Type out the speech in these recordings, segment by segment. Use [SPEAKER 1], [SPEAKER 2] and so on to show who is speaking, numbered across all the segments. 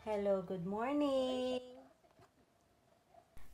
[SPEAKER 1] Hello, good morning.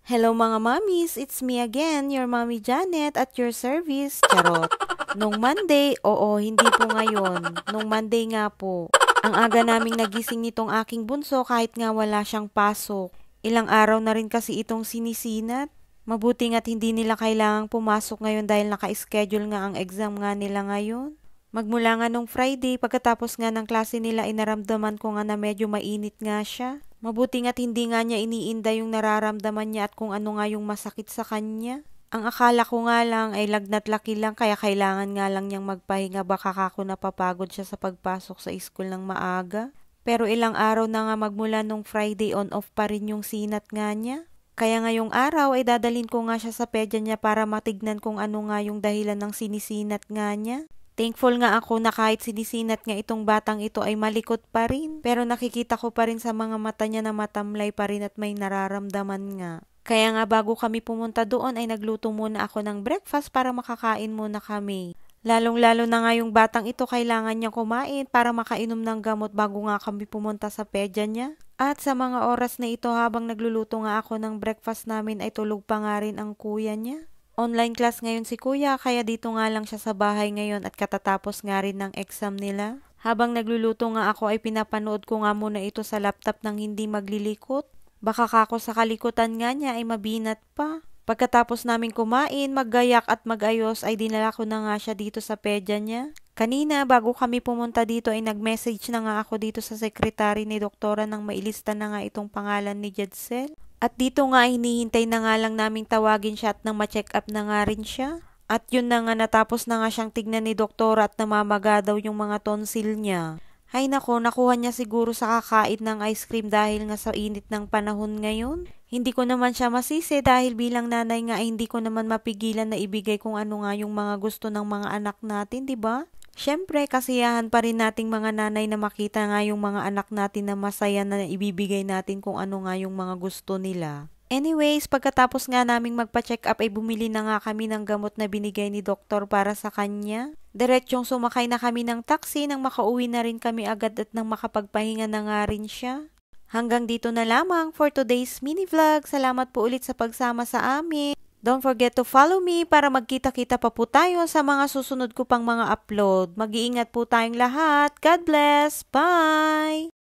[SPEAKER 2] Hello mga mommies, it's me again, your mommy Janet at your service. Charot. Nung Monday, oo, hindi po ngayon. Nung Monday nga po. Ang aga naming nagising nitong aking bunso kahit nga wala siyang pasok. Ilang araw na rin kasi itong sinisinat. Mabuti nga't hindi nila kailangang pumasok ngayon dahil naka-schedule nga ang exam nga nila ngayon. Magmula nga nung Friday, pagkatapos nga ng klase nila, inaramdaman ko nga na medyo mainit nga siya. Mabuti nga't hindi nga niya iniinda yung nararamdaman niya at kung ano nga yung masakit sa kanya. Ang akala ko nga lang ay lagnat laki lang kaya kailangan nga lang niyang magpahinga baka kako napapagod siya sa pagpasok sa school ng maaga. Pero ilang araw na nga magmula nung Friday on off pa rin yung sinat nga niya. Kaya ngayong araw ay dadalhin ko nga siya sa pedya niya para matignan kung ano nga yung dahilan ng sinisinat nga niya. Thankful nga ako na kahit sinisinat nga itong batang ito ay malikot pa rin. Pero nakikita ko pa rin sa mga mata niya na matamlay pa rin at may nararamdaman nga. Kaya nga bago kami pumunta doon ay nagluto muna ako ng breakfast para makakain muna kami. Lalong-lalo na nga yung batang ito kailangan niya kumain para makainom ng gamot bago nga kami pumunta sa pedya niya. At sa mga oras na ito habang nagluluto nga ako ng breakfast namin ay tulog pa nga rin ang kuya niya. Online class ngayon si kuya kaya dito nga lang siya sa bahay ngayon at katatapos nga rin ng exam nila. Habang nagluluto nga ako ay pinapanood ko nga muna ito sa laptop nang hindi maglilikot. Baka kako sa kalikutan nga niya ay mabinat pa. Pagkatapos namin kumain, maggayak at magayos ay dinala ko na nga siya dito sa pedya niya. Kanina bago kami pumunta dito ay nag-message na nga ako dito sa sekretary ni doktora nang mailista na nga itong pangalan ni Jedsel. At dito nga hinihintay na nga lang naming tawagin siya at nang ma-check up na nga rin siya. At yun na nga natapos na nga siyang tignan ni doktora at namamaga daw yung mga tonsil niya. Hay nako, nakuha niya siguro sa kakain ng ice cream dahil nga sa init ng panahon ngayon. Hindi ko naman siya masisi dahil bilang nanay nga ay hindi ko naman mapigilan na ibigay kung ano nga yung mga gusto ng mga anak natin, di ba? Siyempre, kasiyahan pa rin nating mga nanay na makita nga yung mga anak natin na masaya na ibibigay natin kung ano nga yung mga gusto nila. Anyways, pagkatapos nga naming magpa-check up ay bumili na nga kami ng gamot na binigay ni doktor para sa kanya. Diretsyong sumakay na kami ng taxi nang makauwi na rin kami agad at nang makapagpahinga na nga rin siya. Hanggang dito na lamang for today's mini vlog. Salamat po ulit sa pagsama sa amin. Don't forget to follow me para magkita-kita pa po tayo sa mga susunod ko pang mga upload. Mag-iingat po tayong lahat. God bless. Bye!